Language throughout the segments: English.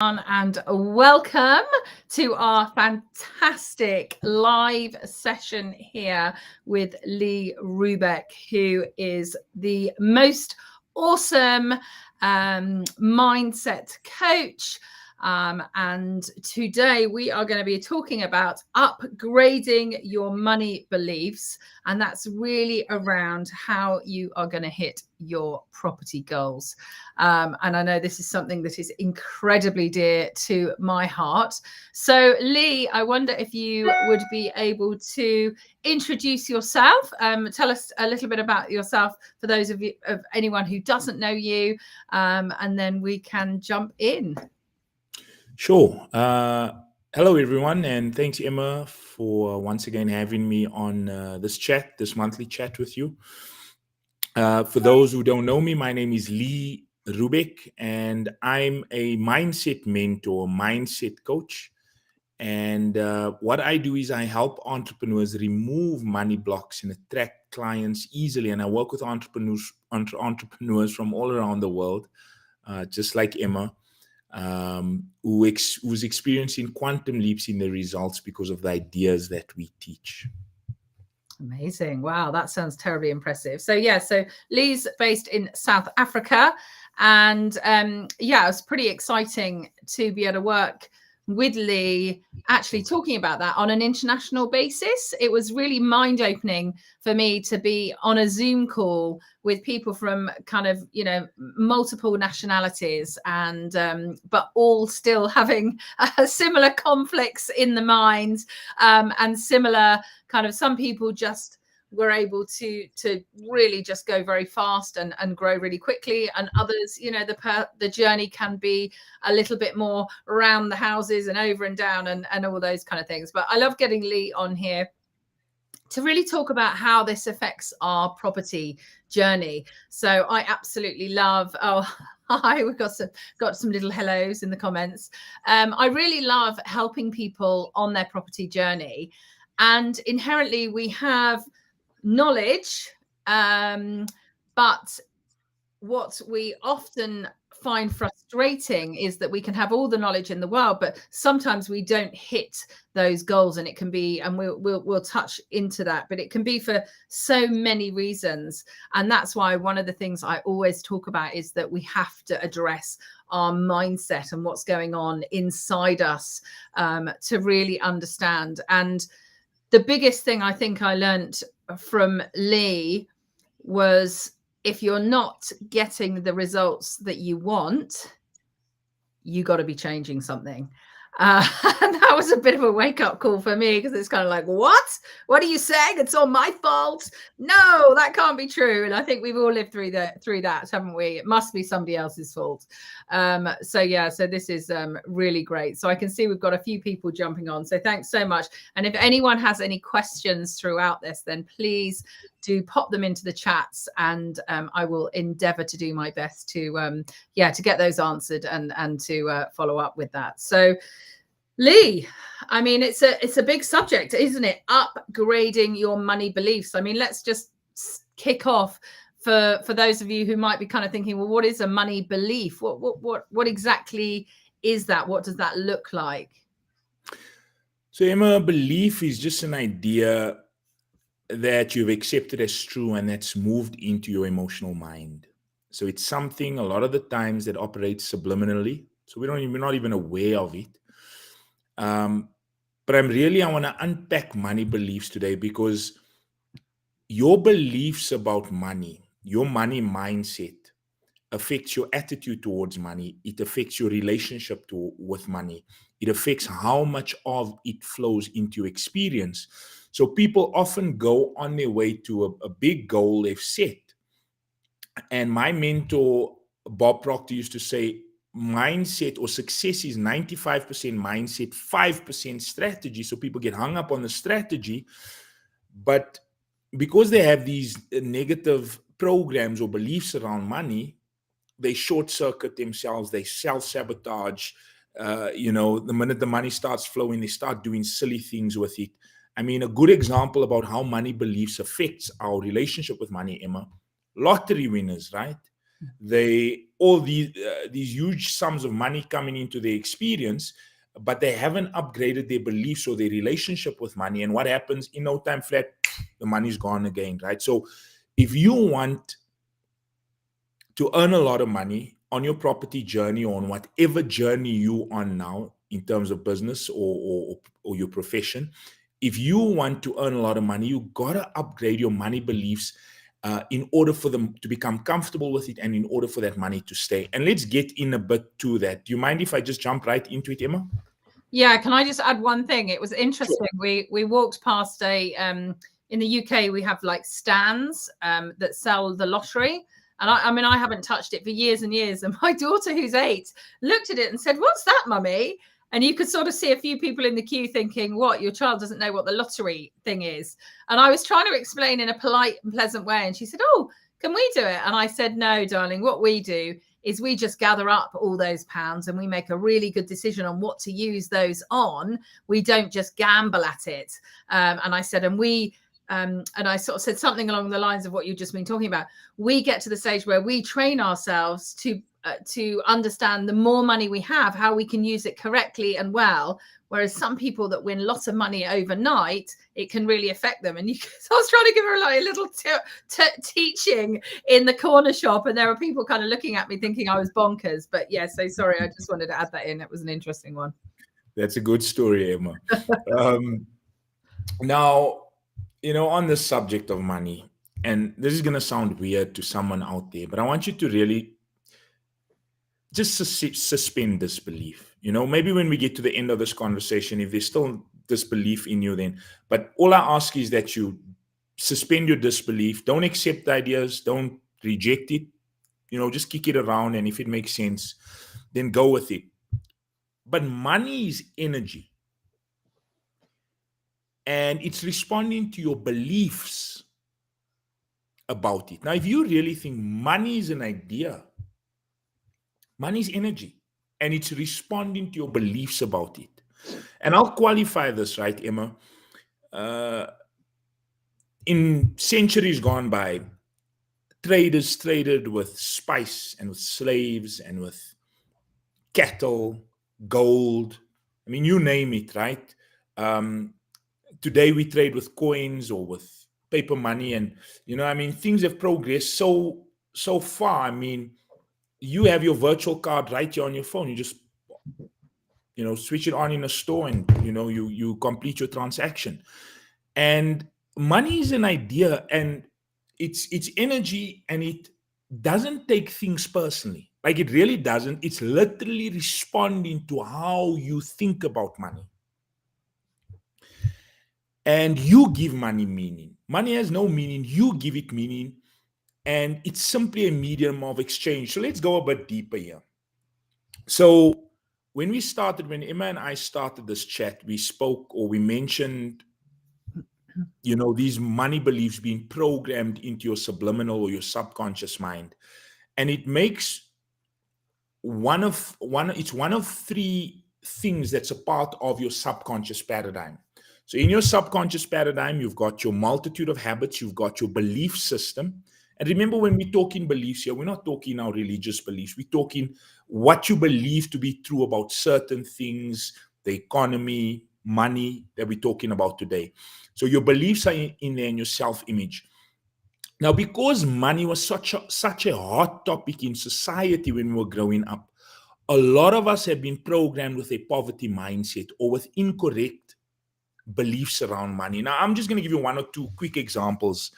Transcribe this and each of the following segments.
And welcome to our fantastic live session here with Lee Roebeck, who is the most awesome mindset coach. And today we are going to be talking about upgrading your money beliefs. And that's really around how you are going to hit your property goals. And I know this is something that is incredibly dear to my heart. So, Lee, I wonder if you would be able to introduce yourself. Tell us a little bit about yourself for those of anyone who doesn't know you, and then we can jump in. Sure. Hello, everyone, and thanks, Emma, for once again having me on this monthly chat with you. For those who don't know me, my name is Lee Roebeck, and I'm a mindset mentor, mindset coach. And what I do is I help entrepreneurs remove money blocks and attract clients easily. And I work with entrepreneurs from all around the world, just like Emma. Who's experiencing quantum leaps in the results because of the ideas that we teach. Amazing. Wow, that sounds terribly impressive. So Lee's based in South Africa, and it's pretty exciting to be able to work with Lee actually talking about that on an international basis. It was really mind-opening for me to be on a Zoom call with people from kind of, multiple nationalities, and but all still having similar conflicts in the mind, and similar kind of, some people just were able to really just go very fast and grow really quickly, and others, the journey can be a little bit more around the houses and over and down and all those kind of things. But I love getting Lee on here to really talk about how this affects our property journey. So I absolutely love, hi, we've got some little hellos in the comments. I really love helping people on their property journey, and inherently we have knowledge, but what we often find frustrating is that we can have all the knowledge in the world, but sometimes we don't hit those goals, and it can be, and we'll touch into that, but it can be for so many reasons. And that's why one of the things I always talk about is that we have to address our mindset and what's going on inside us, to really understand. And the biggest thing I think I learned from Lee was, if you're not getting the results that you want, you got to be changing something. And that was a bit of a wake-up call for me, because it's kind of like, what are you saying? It's all my fault? No, that can't be true. And I think we've all lived through that, haven't we? It must be somebody else's fault. So this is really great. So I can see we've got a few people jumping on, so thanks so much. And if anyone has any questions throughout this, then please do pop them into the chats, and I will endeavor to do my best to get those answered and to follow up with that. So Lee, I mean, it's a big subject, isn't it? Upgrading your money beliefs. I mean, let's just kick off for those of you who might be kind of thinking, well, what is a money belief? What exactly is that? What does that look like? So, Emma, belief is just an idea that you've accepted as true and that's moved into your emotional mind. So it's something a lot of the times that operates subliminally, so we're not even aware of it. But I want to unpack money beliefs today, because your beliefs about money, your money mindset, affects your attitude towards money. It affects your relationship with money. It affects how much of it flows into your experience. So people often go on their way to a big goal they've set. And my mentor, Bob Proctor, used to say, mindset or success is 95% mindset, 5% strategy. So people get hung up on the strategy, but because they have these negative programs or beliefs around money, they short circuit themselves, they self-sabotage. The minute the money starts flowing, they start doing silly things with it. I mean, a good example about how money beliefs affects our relationship with money, Emma, lottery winners, right? They all these huge sums of money coming into their experience, but they haven't upgraded their beliefs or their relationship with money. And what happens in no time flat, the money's gone again, right? So if you want to earn a lot of money on your property journey or on whatever journey you on now in terms of business or your profession, if you want to earn a lot of money, you gotta upgrade your money beliefs in order for them to become comfortable with it and in order for that money to stay. And let's get in a bit to that. Do you mind if I just jump right into it, Emma? Yeah, can I just add one thing? It was interesting. Sure. We walked past a in the UK we have like stands that sell the lottery. And I mean, I haven't touched it for years and years. And my daughter, who's 8, looked at it and said, "What's that, mummy?" And you could sort of see a few people in the queue thinking, "What? Your child doesn't know what the lottery thing is." And I was trying to explain in a polite and pleasant way. And she said, "Oh, can we do it?" And I said, "No, darling, what we do is we just gather up all those pounds and we make a really good decision on what to use those on. We don't just gamble at it." And I said, and I sort of said something along the lines of what you've just been talking about. We get to the stage where we train ourselves to understand the more money we have, how we can use it correctly and well. Whereas some people that win lots of money overnight, it can really affect them. And so I was trying to give her like a little teaching in the corner shop, and there were people kind of looking at me thinking I was bonkers. But yeah, so sorry, I just wanted to add that in. It was an interesting one. That's a good story, Emma. Now, on the subject of money, and this is going to sound weird to someone out there, but I want you to really just suspend disbelief. Maybe when we get to the end of this conversation, if there's still disbelief in you, then, but all I ask is that you suspend your disbelief. Don't accept ideas. Don't reject it. Just kick it around. And if it makes sense, then go with it. But money is energy. And it's responding to your beliefs about it. Now, if you really think money is an idea, money is energy, and it's responding to your beliefs about it. And I'll qualify this, right, Emma? In centuries gone by, traders traded with spice and with slaves and with cattle, gold. I mean, you name it, right? Today we trade with coins or with paper money, and things have progressed so far. I mean, you have your virtual card right here on your phone. You just switch it on in a store, and you complete your transaction. And money is an idea, and it's energy, and it doesn't take things personally. Like, it really doesn't. It's literally responding to how you think about money. And you give money meaning. Money has no meaning. You give it meaning. And it's simply a medium of exchange. So let's go a bit deeper here. So when Emma and I started this chat, we spoke, or we mentioned, these money beliefs being programmed into your subliminal or your subconscious mind. And it makes it's one of 3 things that's a part of your subconscious paradigm. So in your subconscious paradigm, you've got your multitude of habits, you've got your belief system. And remember, when we're talking beliefs here, we're not talking our religious beliefs. We're talking what you believe to be true about certain things, the economy, money that we're talking about today. So your beliefs are in there, in your self-image. Now, because money was such a hot topic in society when we were growing up, a lot of us have been programmed with a poverty mindset or with incorrect beliefs around money. Now, I'm just going to give you 1 or 2 quick examples,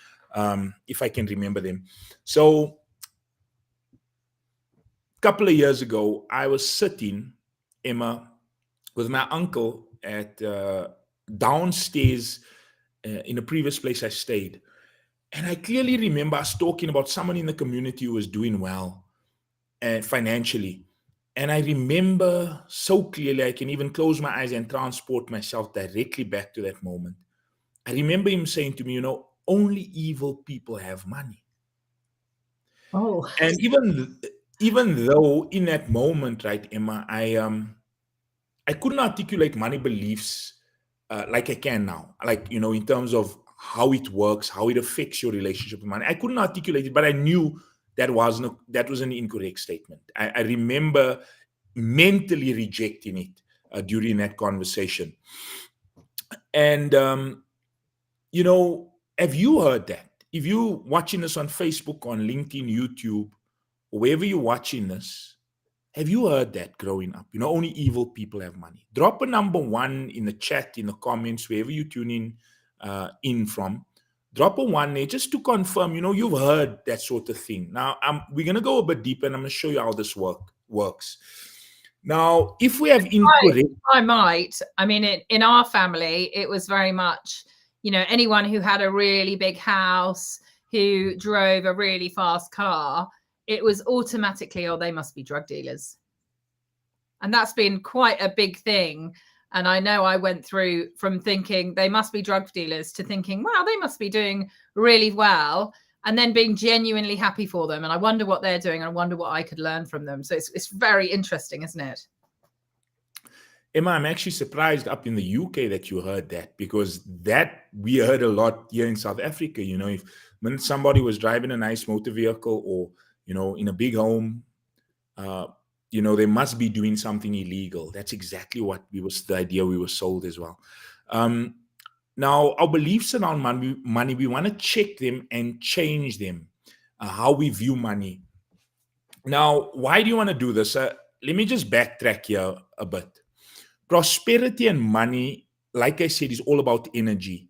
if I can remember them. So, a couple of years ago, I was sitting, Emma, with my uncle at downstairs in a previous place I stayed. And I clearly remember us talking about someone in the community who was doing well financially. And I remember so clearly, I can even close my eyes and transport myself directly back to that moment. I remember him saying to me, only evil people have money. Oh. And even though in that moment, right, Emma, I couldn't articulate money beliefs like I can now, like, in terms of how it works, how it affects your relationship with money. I couldn't articulate it, but I knew that was an incorrect statement. I remember mentally rejecting it during that conversation. And have you heard that? If you watching this on Facebook, on LinkedIn, YouTube, or wherever you're watching this, have you heard that growing up? Only evil people have money. Drop a number 1 in the chat, in the comments, wherever you tune in from. Drop a 1 there just to confirm, you've heard that sort of thing. Now, we're going to go a bit deeper, and I'm going to show you how this works. Now, if we have incorrect... I might. I mean, in our family, it was very much, anyone who had a really big house, who drove a really fast car, it was automatically, oh, they must be drug dealers. And that's been quite a big thing. And I know I went through from thinking they must be drug dealers to thinking, wow, they must be doing really well. And then being genuinely happy for them. And I wonder what they're doing. And I wonder what I could learn from them. So it's very interesting, isn't it? Emma, I'm actually surprised up in the UK that you heard that, because that we heard a lot here in South Africa. If when somebody was driving a nice motor vehicle, or, in a big home, they must be doing something illegal. That's exactly the idea we were sold as well. Now, our beliefs around money, we want to check them and change them, how we view money. Now, why do you want to do this? Let me just backtrack here a bit. Prosperity and money, like I said, is all about energy.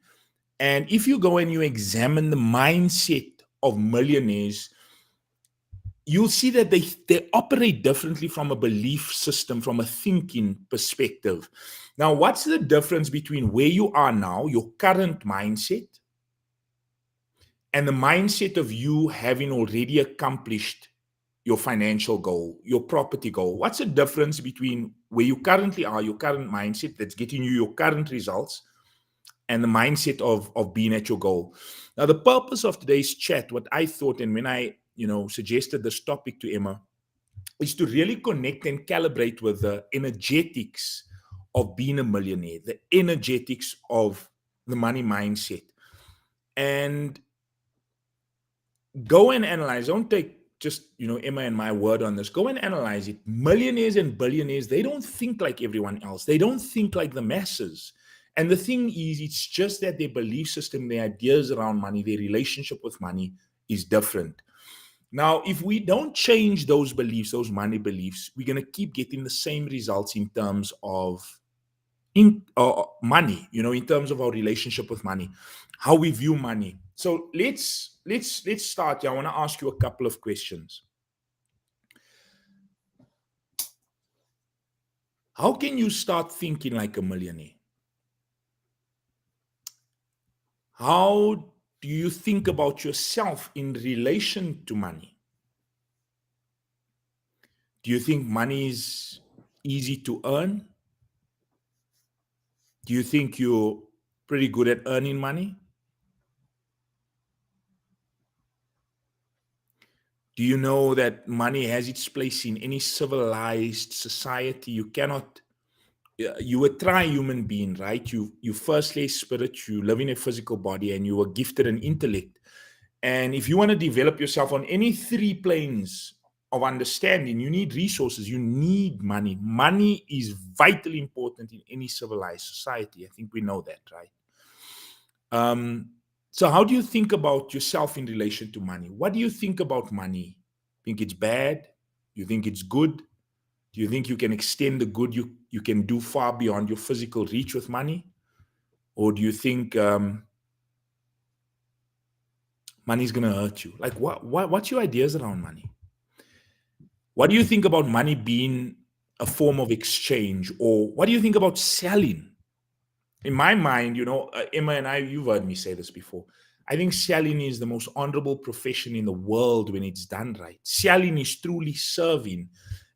And if you go and you examine the mindset of millionaires, you'll see that they operate differently from a belief system, from a thinking perspective. Now, what's the difference between where you are now, your current mindset, and the mindset of you having already accomplished your financial goal, your property goal? What's the difference between where you currently are, your current mindset that's getting you your current results, and the mindset of being at your goal? Now, the purpose of today's chat, what I thought, and when I suggested this topic to Emma, is to really connect and calibrate with the energetics of being a millionaire, the energetics of the money mindset, and go and analyze. Don't take just, Emma and my word on this. Go and analyze it. Millionaires and billionaires, they don't think like everyone else. They don't think like the masses. And the thing is, it's just that their belief system, their ideas around money, their relationship with money is different. Now, if we don't change those beliefs, those money beliefs, we're going to keep getting the same results in terms of money, in terms of our relationship with money, how we view money. So let's start here. I want to ask you a couple of questions. How can you start thinking like a millionaire? How do you think about yourself in relation to money? Do you think money is easy to earn? Do you think you're pretty good at earning money? Do you know that money has its place in any civilized society? You cannot, you a tri-human being, right? You firstly spirit, you live in a physical body, and you are gifted an intellect. And if you want to develop yourself on any 3 planes of understanding, you need resources, you need money. Money is vitally important in any civilized society. I think we know that, right? So how do you think about yourself in relation to money? What do you think about money? Think it's bad? You think it's good? Do you think you can extend the good you can do far beyond your physical reach with money? Or do you think money's going to hurt you? Like, what's your ideas around money? What do you think about money being a form of exchange? Or what do you think about selling? In my mind, Emma and I, you've heard me say this before. I think selling is the most honorable profession in the world when it's done right. Selling is truly serving.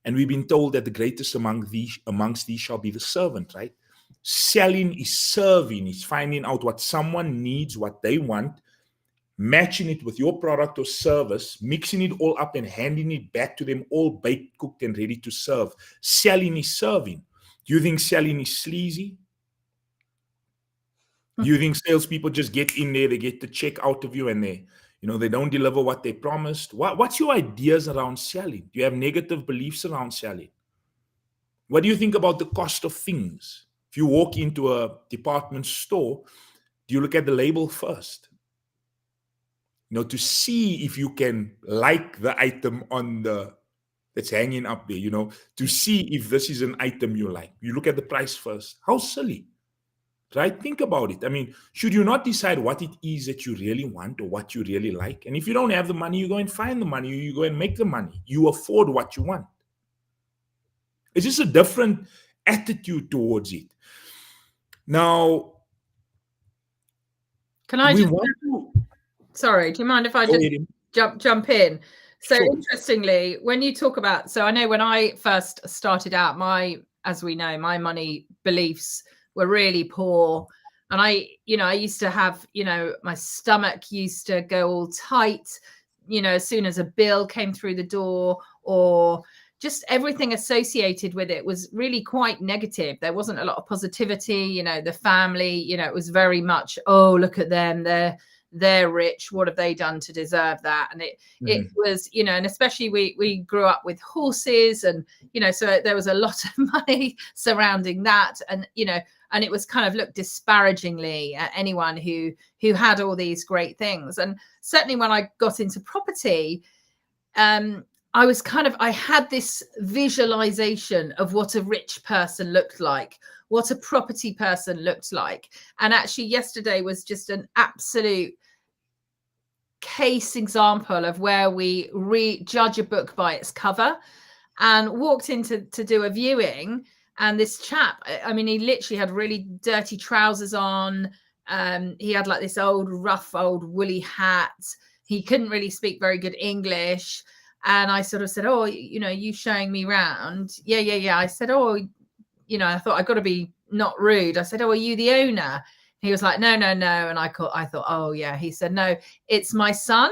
And we've been told that the greatest amongst these shall be the servant, right? Selling is serving. It's finding out what someone needs, what they want, matching it with your product or service, mixing it all up and handing it back to them, all baked, cooked, and ready to serve. Selling is serving. Do you think selling is sleazy? Do you think salespeople just get in there, they get the check out of you, and they, They don't deliver what they promised. What's your ideas around selling? Do you have negative beliefs around selling? What do you think about the cost of things? If you walk into a department store, do you look at the label first? To see if you can like the item that's hanging up there, to see if this is an item you like. You look at the price first. How silly, right? Think about it. I mean, should you not decide what it is that you really want or what you really like? And if you don't have the money, you go and find the money, you go and make the money. You afford what you want. It's just a different attitude towards it. Now, can I we just want to sorry, do you mind if I go just ahead. jump in? So Sure. interestingly, when you talk about, so I know when I first started out, as we know, my money beliefs were really poor. And I used to have, my stomach used to go all tight, as soon as a bill came through the door, or just everything associated with it was really quite negative. There wasn't a lot of positivity, the family, it was very much, oh, look at them, they're rich, what have they done to deserve that? And it was, and especially we grew up with horses, and so there was a lot of money surrounding that, and and it was kind of looked disparagingly at anyone who had all these great things. And certainly when I got into property, I had this visualization of what a rich person looked like, what a property person looked like. And actually yesterday was just an absolute case example of where we judge a book by its cover, and walked in to do a viewing. And this chap, I mean, he literally had really dirty trousers on. He had like this rough old woolly hat. He couldn't really speak very good English. And I sort of said, oh, you showing me round? Yeah. I said, oh, I thought I've got to be not rude. I said, oh, are you the owner? He was like, no. And I thought, oh yeah. He said, no, it's my son.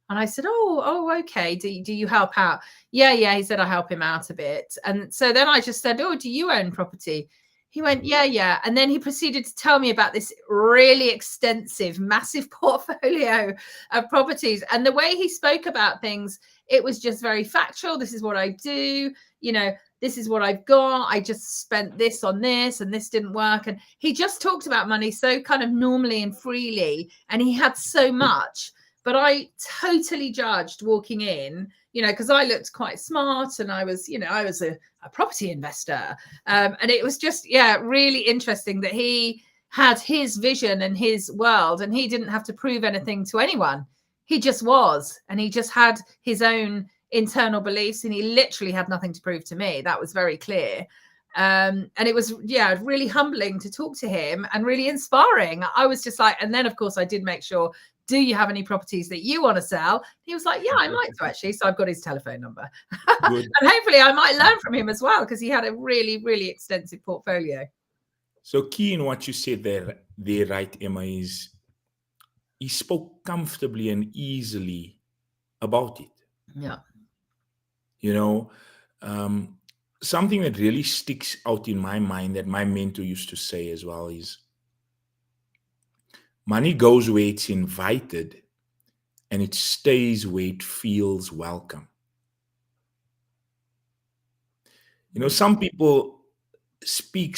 And I said, oh, okay. Do you help out? Yeah. He said, I help him out a bit. And so then I just said, oh, do you own property? He went, yeah. And then he proceeded to tell me about this really extensive, massive portfolio of properties. And the way he spoke about things, it was just very factual. This is what I do. This is what I've got. I just spent this on this and this didn't work. And he just talked about money so kind of normally and freely. And he had so much. But I totally judged walking in, because I looked quite smart, and I was, I was a property investor. And it was just, really interesting that he had his vision and his world, and he didn't have to prove anything to anyone. He just was, and he just had his own internal beliefs, and he literally had nothing to prove to me. That was very clear. And it was, really humbling to talk to him, and really inspiring. I was just like, and then of course I did make sure, do you have any properties that you want to sell? He was like, yeah, I might do actually. So I've got his telephone number. And hopefully I might learn from him as well, because he had a really, really extensive portfolio. So key in what you said there, right, Emma, is he spoke comfortably and easily about it. Yeah. Something that really sticks out in my mind that my mentor used to say as well is, money goes where it's invited, and it stays where it feels welcome. Some people speak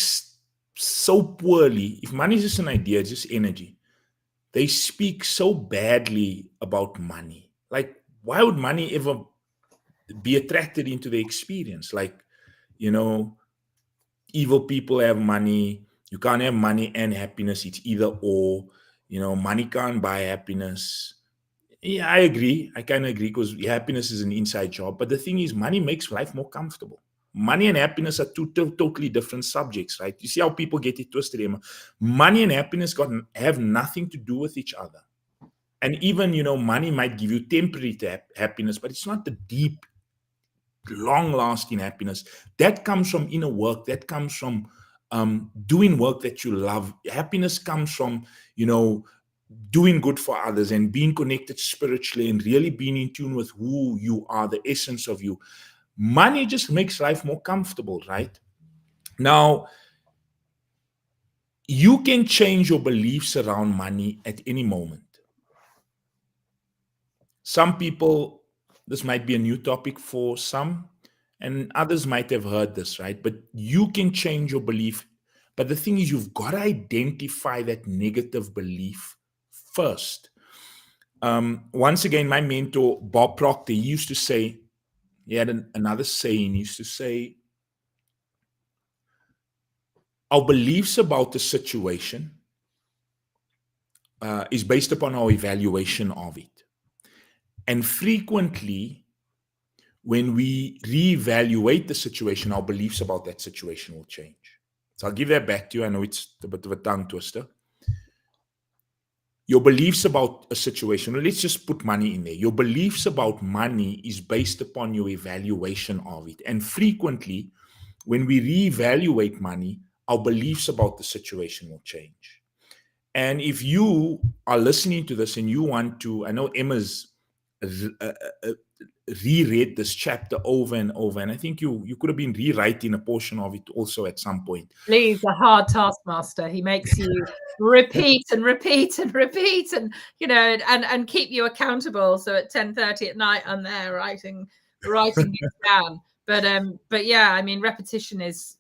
so poorly. If money is just an idea, it's just energy, they speak so badly about money. Like, why would money ever be attracted into the experience? Like, evil people have money. You can't have money and happiness. It's either or. Money can't buy happiness. Yeah, I agree. I kind of agree, because happiness is an inside job. But the thing is, money makes life more comfortable. Money and happiness are two totally different subjects, right? You see how people get it twisted, Emma? Money and happiness have nothing to do with each other. And even, money might give you temporary happiness, but it's not the deep, long-lasting happiness. That comes from inner work. That comes from doing work that you love. Happiness comes from, doing good for others and being connected spiritually and really being in tune with who you are, the essence of you. Money just makes life more comfortable, right? Now, you can change your beliefs around money at any moment. Some people, this might be a new topic for some, and others might have heard this, right? But you can change your belief. But the thing is, you've got to identify that negative belief first. Once again, my mentor, Bob Proctor, he used to say, he had another saying, he used to say, our beliefs about the situation is based upon our evaluation of it. And frequently, when we reevaluate the situation, our beliefs about that situation will change. So I'll give that back to you. I know it's a bit of a tongue twister. Your beliefs about a situation, let's just put money in there. Your beliefs about money is based upon your evaluation of it. And frequently, when we reevaluate money, our beliefs about the situation will change. And if you are listening to this and you want to, I know Emma's reread this chapter over and over, and I think you could have been rewriting a portion of it also at some point. Lee's a hard taskmaster. He makes you repeat and repeat and repeat, and and keep you accountable. So at 10:30 at night, I'm there writing it down. But yeah, I mean, repetition is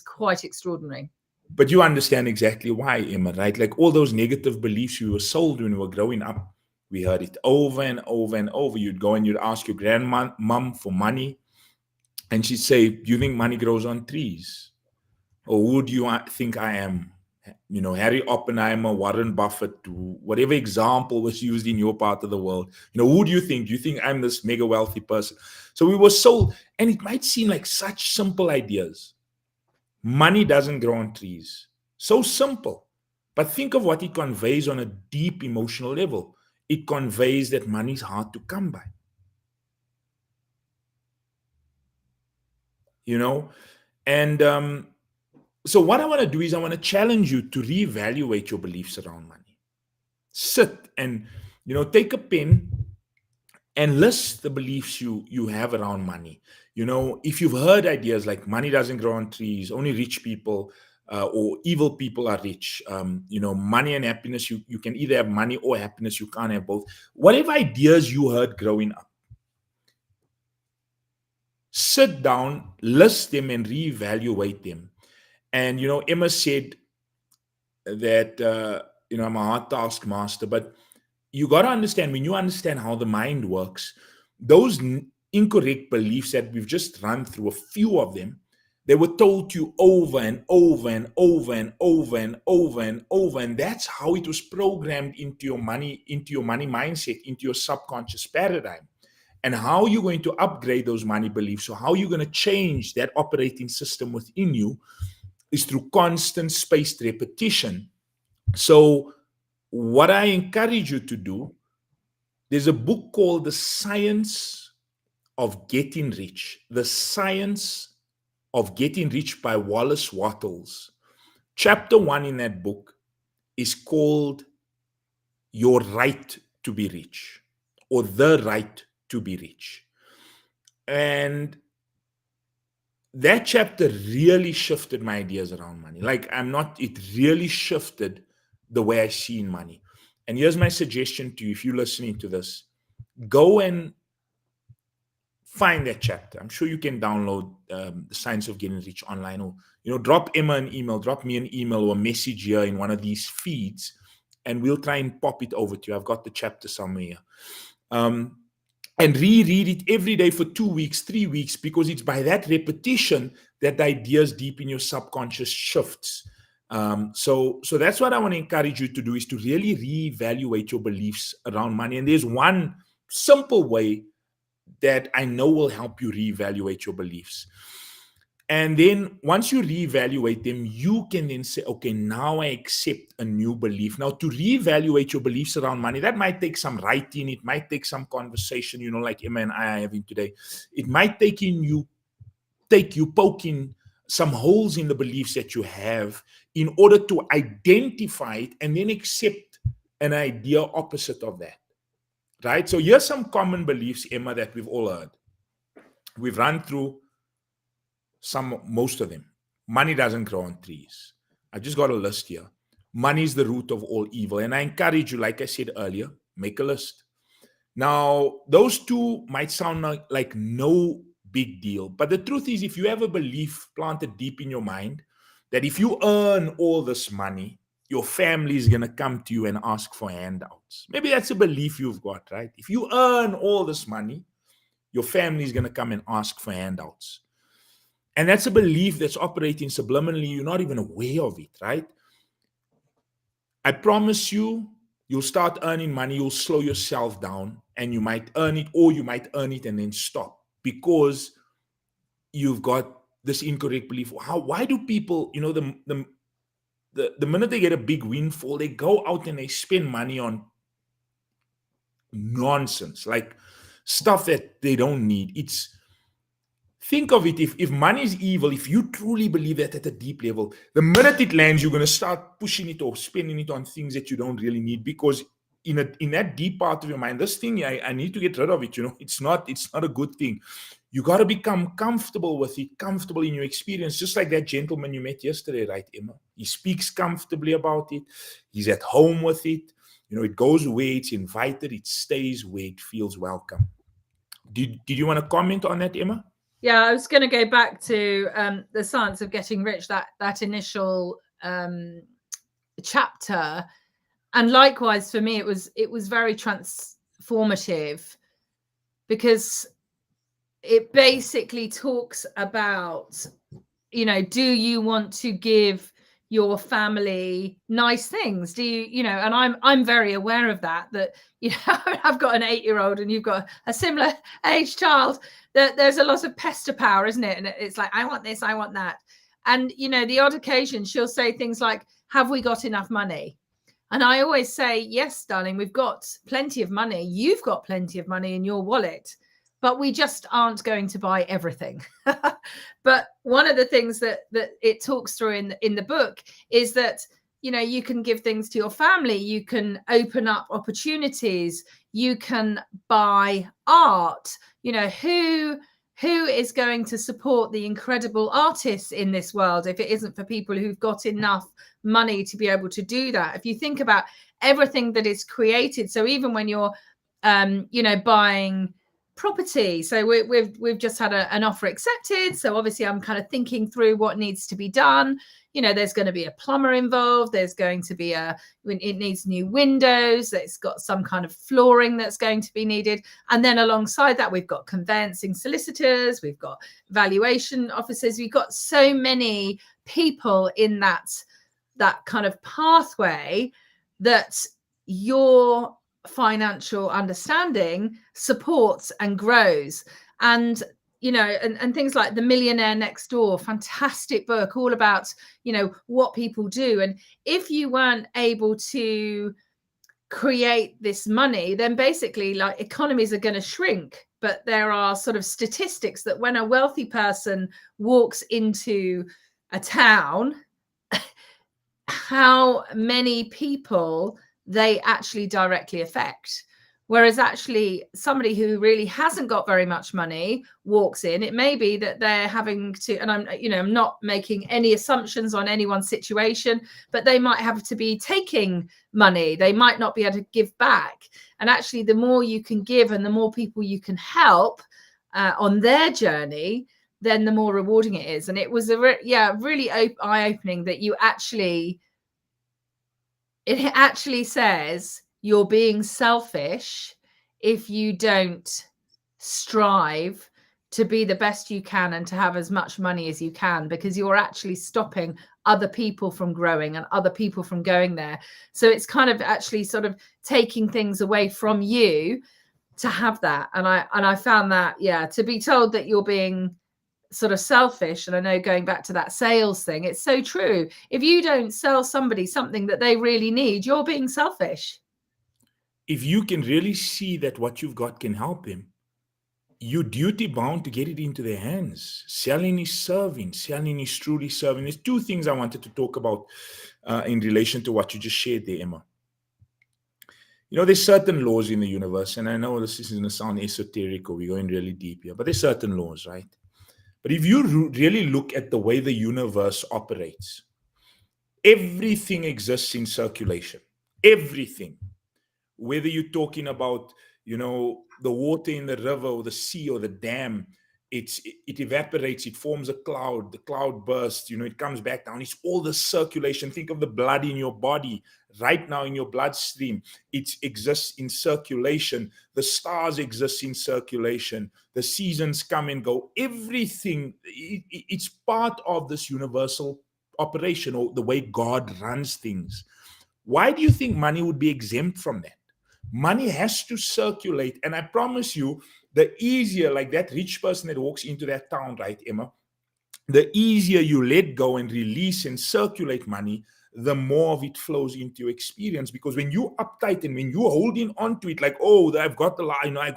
quite extraordinary. But you understand exactly why, Emma, right? Like all those negative beliefs we were sold when we were growing up, we heard it over and over and over. You'd go and you'd ask your grandmom for money, and she'd say, "Do you think money grows on trees? Or who do you think I am? Harry Oppenheimer, Warren Buffett, whatever example was used in your part of the world. Who do you think? Do you think I'm this mega wealthy person?" So we were sold, and it might seem like such simple ideas. Money doesn't grow on trees. So simple. But think of what it conveys on a deep emotional level. It conveys that money is hard to come by. And so what I want to do is I want to challenge you to reevaluate your beliefs around money. Sit and, take a pen and list the beliefs you have around money. If you've heard ideas like money doesn't grow on trees, only rich people or evil people are rich, money and happiness, you can either have money or happiness, you can't have both. Whatever ideas you heard growing up, sit down, list them and reevaluate them. And, Emma said that, I'm a hard taskmaster, but you got to understand, when you understand how the mind works, those incorrect beliefs that we've just run through, a few of them, they were told to you over and over and over and over and over and over. And that's how it was programmed into your money mindset, into your subconscious paradigm. And how you're going to upgrade those money beliefs, so how you're going to change that operating system within you, is through constant spaced repetition. So what I encourage you to do, there's a book called The Science of Getting Rich. The Science of Getting Rich by Wallace Wattles. Chapter 1 in that book is called Your Right to Be Rich, or The Right to Be Rich. And that chapter really shifted my ideas around money. It really shifted the way I see money. And here's my suggestion to you, if you're listening to this, go and find that chapter. I'm sure you can download The Science of Getting Rich online, or, drop Emma an email, drop me an email or a message here in one of these feeds, and we'll try and pop it over to you. I've got the chapter somewhere. And reread it every day for 2 weeks, 3 weeks, because it's by that repetition that the ideas deep in your subconscious shifts. So that's what I want to encourage you to do, is to really reevaluate your beliefs around money. And there's one simple way that I know will help you reevaluate your beliefs. And then once you reevaluate them, you can then say, okay, now I accept a new belief. Now, to reevaluate your beliefs around money, that might take some writing. It might take some conversation, like Emma and I are having today. It might take you poking some holes in the beliefs that you have in order to identify it and then accept an idea opposite of that, right? So here's some common beliefs, Emma, that we've all heard. We've run through most of them. Money doesn't grow on trees. I just got a list here. Money is the root of all evil. And I encourage you, like I said earlier, make a list. Now, those two might sound like no big deal, but the truth is, if you have a belief planted deep in your mind that if you earn all this money, your family is going to come to you and ask for handouts. Maybe that's a belief you've got, right? If you earn all this money, your family is going to come and ask for handouts. And that's a belief that's operating subliminally. You're not even aware of it, right? I promise you, you'll start earning money, you'll slow yourself down, and you might earn it, or you might earn it and then stop because you've got this incorrect belief. Why do people, the minute they get a big windfall, they go out and they spend money on nonsense, like stuff that they don't need. Think of it, if money is evil, if you truly believe that at a deep level, the minute it lands, you're going to start pushing it or spending it on things that you don't really need, because in that deep part of your mind, this thing, I need to get rid of it. It's not a good thing. You got to become comfortable with it, comfortable in your experience, just like that gentleman you met yesterday, right, Emma? He speaks comfortably about it. He's at home with it. It goes where it's invited. It stays where it feels welcome. Did you want to comment on that, Emma? Yeah, I was going to go back to the Science of Getting Rich, that initial chapter, and likewise for me, it was very transformative, because it basically talks about, do you want to give your family nice things? Do you, and I'm very aware of that I've got an 8-year-old and you've got a similar age child, that there's a lot of pester power, isn't it? And it's like, I want this, I want that. And, the odd occasion she'll say things like, have we got enough money? And I always say, yes, darling, we've got plenty of money. You've got plenty of money in your wallet, but we just aren't going to buy everything. But one of the things that it talks through in the book is that, you can give things to your family. You can open up opportunities. You can buy art. Who is going to support the incredible artists in this world if it isn't for people who've got enough money to be able to do that? If you think about everything that is created, so even when you're buying property, so we've just had an offer accepted, so obviously I'm kind of thinking through what needs to be done. There's going to be a plumber involved, there's going to be it needs new windows, it's got some kind of flooring that's going to be needed, and then alongside that we've got conveyancing solicitors, we've got valuation officers, we've got so many people in that kind of pathway that your financial understanding supports and grows. And and things like The Millionaire Next Door, fantastic book, all about what people do. And if you weren't able to create this money, then basically like economies are going to shrink. But there are sort of statistics that when a wealthy person walks into a town, how many people they actually directly affect. Whereas actually somebody who really hasn't got very much money walks in, it may be that they're having to, and I'm not making any assumptions on anyone's situation, but they might have to be taking money. They might not be able to give back. And actually the more you can give and the more people you can help on their journey, then the more rewarding it is. And it was really eye-opening that it actually says you're being selfish if you don't strive to be the best you can and to have as much money as you can, because you're actually stopping other people from growing and other people from going there. So it's kind of actually sort of taking things away from you to have that. And I found that, to be told that you're being sort of selfish, and I know going back to that sales thing, it's so true. If you don't sell somebody something that they really need, you're being selfish. If you can really see that what you've got can help them, you're duty bound to get it into their hands. Selling is serving. Selling is truly serving. There's two things I wanted to talk about in relation to what you just shared there, Emma. There's certain laws in the universe, and I know this is going to sound esoteric or we're going really deep here, but there's certain laws, right? But if you really look at the way the universe operates, everything exists in circulation. Everything. Whether you're talking about, the water in the river or the sea or the dam, it evaporates, it forms a cloud, the cloud bursts, it comes back down. It's all the circulation. Think of the blood in your body right now, in your bloodstream. It exists in circulation. The stars exist in circulation. The seasons come and go. Everything, it's part of this universal operation, or the way God runs things. Why do you think money would be exempt from that? Money has to circulate. And I promise you, the easier, like that rich person that walks into that town, right, Emma? The easier you let go and release and circulate money, the more of it flows into your experience. Because when you uptight and when you're holding on to it, like, oh, I've got the lie,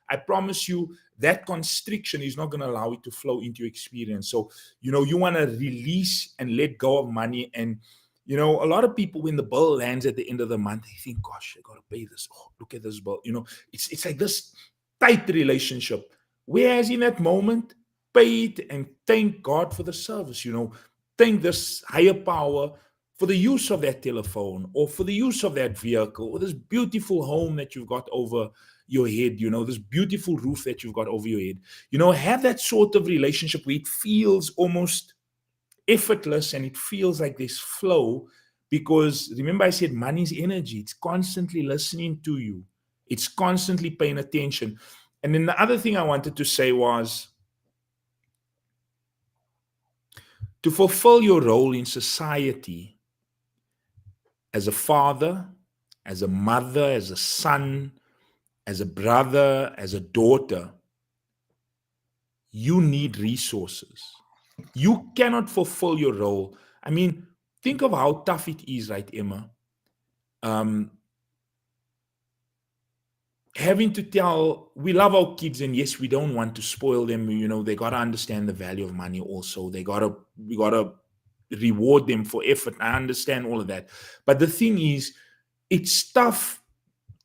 I promise you that constriction is not going to allow it to flow into your experience. So, you want to release and let go of money. And a lot of people, when the bill lands at the end of the month, they think, gosh, I got to pay this. Oh, look at this bill. It's like this tight relationship. Whereas in that moment, pay it and thank God for the service. Thank this higher power for the use of that telephone, or for the use of that vehicle, or this beautiful home that you've got over your head, this beautiful roof that you've got over your head. Have that sort of relationship where it feels almost effortless and it feels like this flow. Because remember, I said money is energy. It's constantly listening to you, it's constantly paying attention. And then the other thing I wanted to say was, to fulfill your role in society as a father, as a mother, as a son, as a brother, as a daughter, you need resources. You cannot fulfill your role. I mean, think of how tough it is, right, Emma? Having to tell, we love our kids, and yes, we don't want to spoil them. They got to understand the value of money also. We got to reward them for effort. I understand all of that. But the thing is, it's tough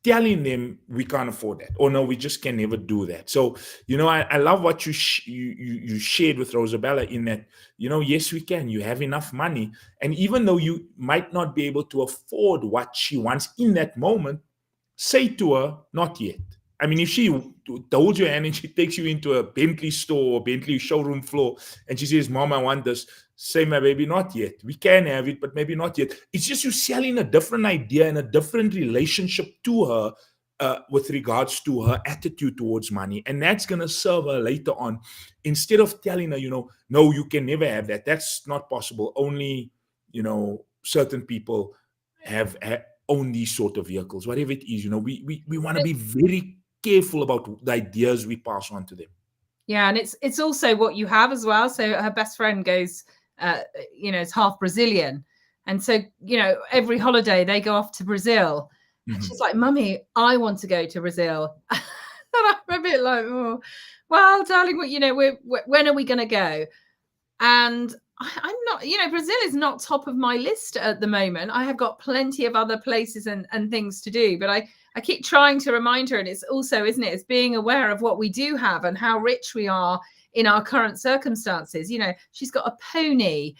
telling them we can't afford that, or no, we just can never do that. So, I love what you shared with Rosabella, in that, yes, we can. You have enough money. And even though you might not be able to afford what she wants in that moment, say to her, not yet. I mean, if she holds your hand and she takes you into a Bentley store or Bentley showroom floor and she says, Mom, I want this, say, my baby, not yet. We can have it, but maybe not yet. It's just you selling a different idea and a different relationship to her, with regards to her attitude towards money. And that's going to serve her later on. Instead of telling her, no, you can never have that. That's not possible. Only, certain people have own these sort of vehicles, whatever it is. We want to be very careful about the ideas we pass on to them. Yeah, and it's also what you have as well. So her best friend goes, it's half Brazilian, and so every holiday they go off to Brazil, and she's like, "Mummy, I want to go to Brazil." And I'm a bit like, "Oh, well, darling, when are we going to go?" And I'm not, Brazil is not top of my list at the moment. I have got plenty of other places and things to do, but I keep trying to remind her. And it's also, isn't it, it's being aware of what we do have and how rich we are in our current circumstances. She's got a pony.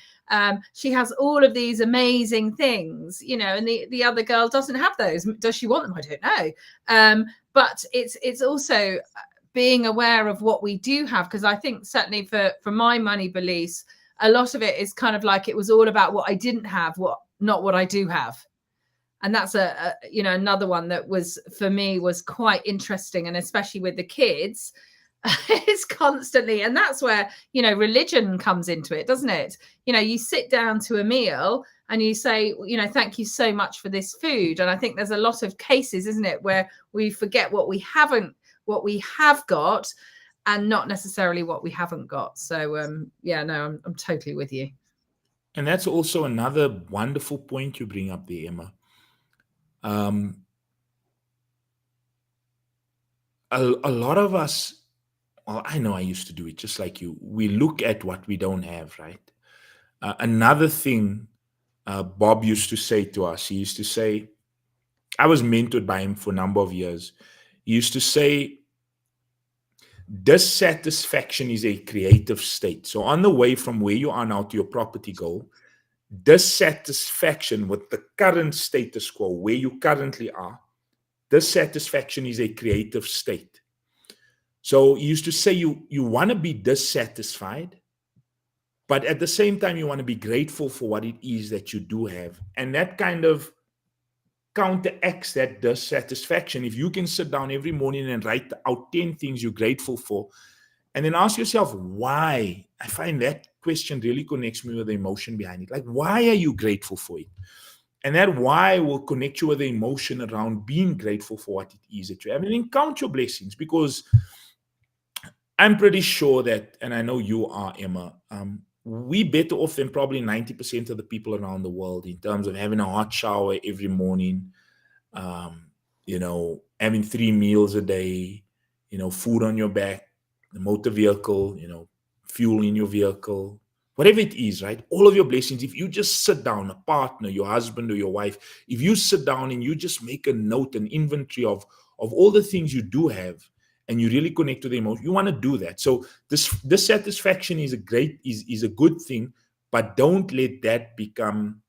She has all of these amazing things, and the other girl doesn't have those. Does she want them? I don't know. But it's also being aware of what we do have, because I think certainly for my money beliefs, a lot of it is kind of like it was all about what I didn't have, not what I do have. And that's another one that was, for me, was quite interesting. And especially with the kids, it's constantly, and that's where, religion comes into it, doesn't it? You sit down to a meal and you say, thank you so much for this food. And I think there's a lot of cases, isn't it, where we forget what we have got, and not necessarily what we haven't got. So I'm totally with you. And that's also another wonderful point you bring up there, Emma. A lot of us, well, I know I used to do it just like you. We look at what we don't have, right? Another thing Bob used to say to us, he used to say, I was mentored by him for a number of years. He used to say, dissatisfaction is a creative state. So on the way from where you are now to your property goal, dissatisfaction with the current status quo, where you currently are, dissatisfaction is a creative state. So you used to say you want to be dissatisfied, but at the same time, you want to be grateful for what it is that you do have. And that kind of counteracts that dissatisfaction. If you can sit down every morning and write out 10 things you're grateful for, and then ask yourself why. I find that question really connects me with the emotion behind it. Like, why are you grateful for it? And that why will connect you with the emotion around being grateful for what it is that you have. And then count your blessings, because I'm pretty sure that, and I know you are, Emma, we better off than probably 90% of the people around the world in terms of having a hot shower every morning, having 3 meals a day, food on your back, the motor vehicle, fuel in your vehicle, whatever it is, right? All of your blessings. If you just sit down, a partner, your husband or your wife, if you sit down and you just make a note, an inventory of all the things you do have, and you really connect to the emotion, you want to do that. So this satisfaction is a good thing, but don't let that become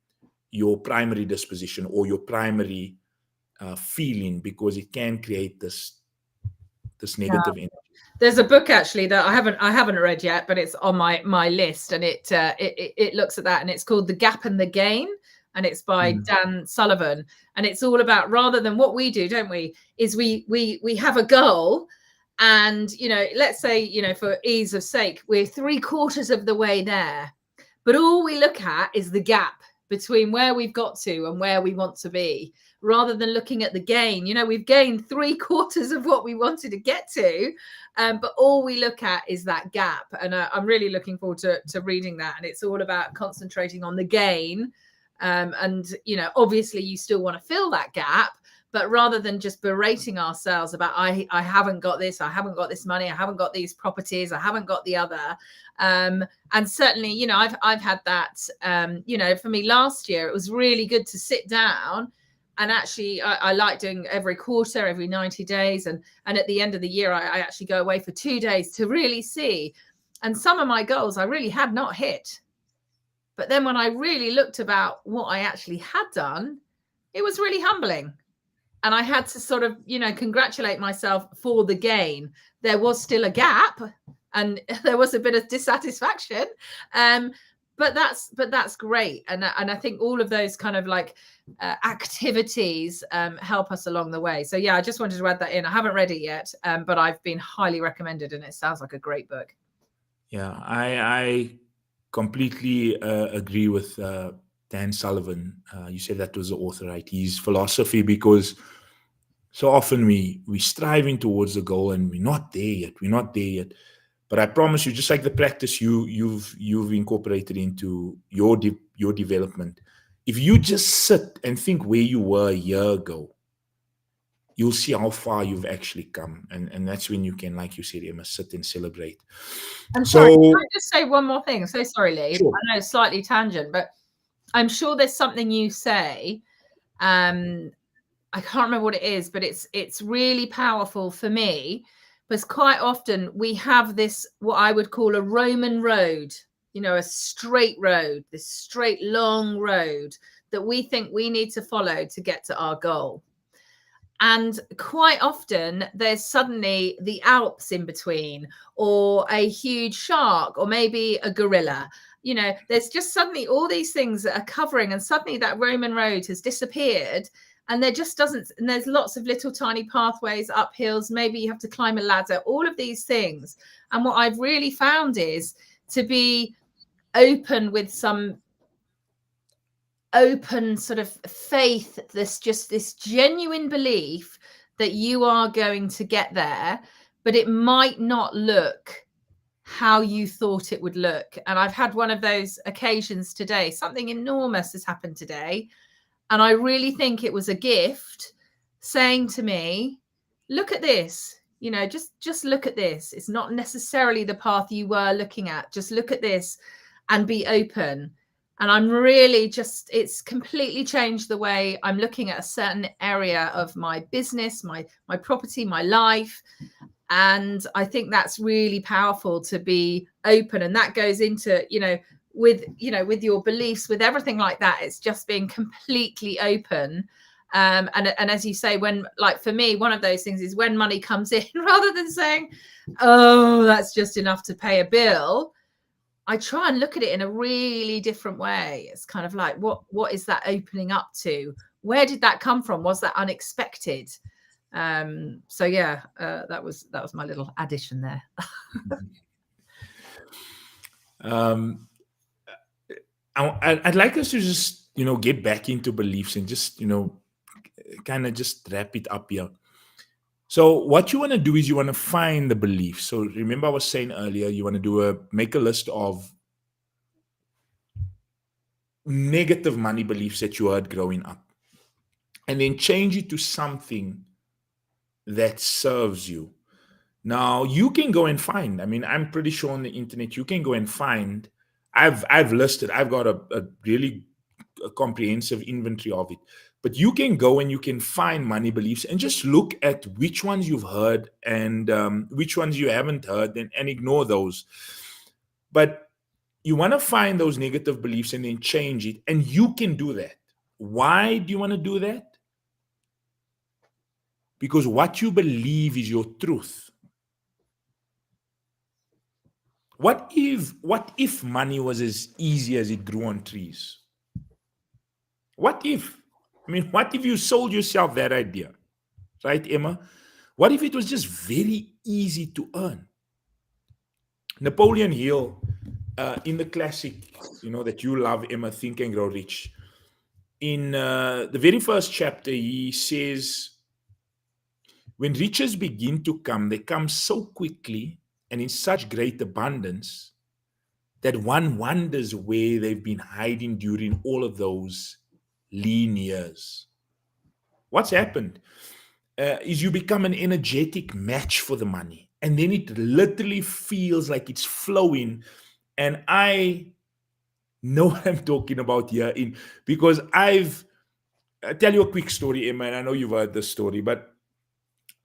your primary disposition or your primary feeling, because it can create this negative energy. There's a book actually that I haven't read yet, but it's on my list, and it looks at that, and it's called The Gap and the Gain, and it's by Dan Sullivan, and it's all about, rather than what we do, don't we, is we have a goal, and let's say, for ease of sake, we're 3/4 of the way there, but all we look at is the gap between where we've got to and where we want to be, rather than looking at the gain. We've gained 3/4 of what we wanted to get to, but all we look at is that gap. And I'm really looking forward to reading that. And it's all about concentrating on the gain. And, obviously you still want to fill that gap, but rather than just berating ourselves about, I haven't got this, I haven't got this money, I haven't got these properties, I haven't got the other. And certainly, I've had that, for me last year, it was really good to sit down. And actually, I like doing every quarter, every 90 days. And at the end of the year, I actually go away for 2 days to really see. And some of my goals I really had not hit. But then when I really looked about what I actually had done, it was really humbling. And I had to sort of, congratulate myself for the gain. There was still a gap and there was a bit of dissatisfaction. But that's great. And I think all of those kind of like activities help us along the way. So yeah, I just wanted to add that in. I haven't read it yet, but I've been highly recommended, and it sounds like a great book. Yeah, I completely agree with Dan Sullivan. You said that was the author, right? His philosophy, because so often we striving towards the goal and we're not there yet. But I promise you, just like the practice you've incorporated into your development, if you just sit and think where you were a year ago, you'll see how far you've actually come. And that's when you can, like you said, Emma, sit and celebrate. I'm sorry, can I just say one more thing? I'm so sorry, Lee. Sure. I know it's slightly tangent, but I'm sure there's something you say. I can't remember what it is, but it's really powerful for me, because quite often we have this, what I would call a Roman road, a straight road, this straight long road that we think we need to follow to get to our goal. And quite often there's suddenly the Alps in between, or a huge shark, or maybe a gorilla. There's just suddenly all these things that are covering, and suddenly that Roman road has disappeared. And there just doesn't, and there's lots of little tiny pathways up hills. Maybe you have to climb a ladder, all of these things. And what I've really found is to be open with some open sort of faith, this genuine belief that you are going to get there, but it might not look how you thought it would look. And I've had one of those occasions today. Something enormous has happened today. And I really think it was a gift saying to me, look at this, just look at this. It's not necessarily the path you were looking at. Just look at this and be open. And I'm really it's completely changed the way I'm looking at a certain area of my business, my property, my life. And I think that's really powerful, to be open. And that goes into, with your beliefs, with everything like that. It's just being completely open. And as you say, when, like for me, one of those things is when money comes in, rather than saying, oh, that's just enough to pay a bill, I try and look at it in a really different way. It's kind of like, what is that opening up to? Where did that come from? Was that unexpected? So yeah, that was my little addition there. I'd like us to just, get back into beliefs and just, kind of just wrap it up here. So what you want to do is you want to find the beliefs. So remember I was saying earlier, you want to make a list of negative money beliefs that you heard growing up, and then change it to something that serves you. Now you can go and find, I'm pretty sure on the internet you can go and find, I've listed, I've got a really comprehensive inventory of it. But you can go and you can find money beliefs and just look at which ones you've heard and which ones you haven't heard, and ignore those. But you want to find those negative beliefs and then change it. And you can do that. Why do you want to do that? Because what you believe is your truth. What if money was as easy as it grew on trees? What if? What if you sold yourself that idea? Right, Emma? What if it was just very easy to earn? Napoleon Hill, in the classic, that you love, Emma, Think and Grow Rich, in the very first chapter, he says, when riches begin to come, they come so quickly and in such great abundance that one wonders where they've been hiding during all of those lean years. What's happened is you become an energetic match for the money, and then it literally feels like it's flowing. And I know what I'm talking about here, because I'll tell you a quick story, Emma, and I know you've heard this story, but